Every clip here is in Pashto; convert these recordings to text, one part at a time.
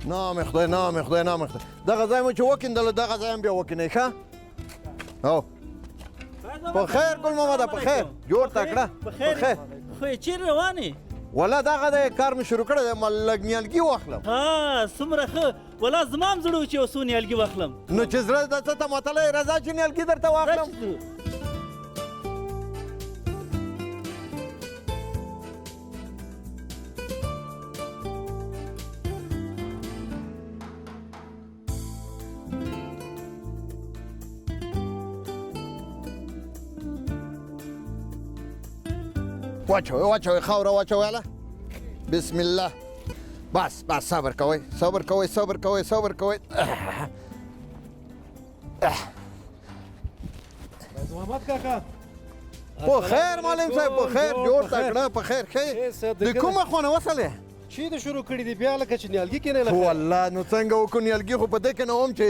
نام خدای نام خدای نام خدای دغه ځای مو چې وکیندلو دغه ځای هم بیا وکینئ ښه او په خیر ګل محمده په خیر جوړ تکړه په خیر خو چیرې روانې ولا دغه د کار مې شروع کړی دی لږ نیالګي واخلم ها څومره ښه ولا زما هم زړه و چې یو څو نیالګي واخلم نو چې زړه د څه ته متلی راځه چې نیالګي درته واخلم واچوئ واچوئ خاوره واچوئ هله بسم الله بس بس صبر کوئ صبر کوئ صبر کوئ صبر کوئ محمد کاکا په خیر معلم صاحب په خیر جوړ تکړه په خیر ښه د کومه خونه وصلې چی د شروع کړي دي بیا لکه چې نیالګي کینې لکه والله نو څنګه وکړو نیالګي خو په دې کې نه وم چې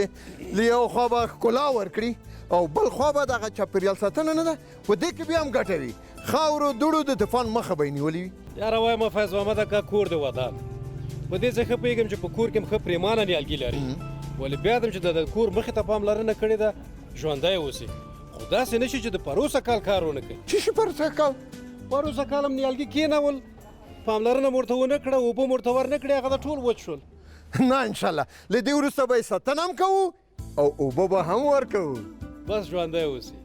له یو خوا به ښکلا ورکړي او بل خوا به دغه چاپېریال ساتنه نه ده په دې کې بیا هم ګټه وي خاورو دوړو د طوفان مخه به یې نیولې وي یاره وایم فیض محمد اکا کور دی ودان په دې څه ښه پوهېږم چې په کور کې هم ښه پرېمانه نیالګي لري ولې بیا دم چې د کور مخې ته پاملرنه کړې ده ژوندی اوسي خو داسې نه شي چې د پروسه کال کار ونه کوي څه شي پروسه کال پروسه کال هم نیالګي کېنول پاملرنه مو ورته ونه کړه اوبه مو ورته ورنه کړې هغه د ټول وچ شول نه انشاءالله له دې وروسته به یې ساتنه هم کوو او اوبه به هم ورکوو بس ژوندی اوسي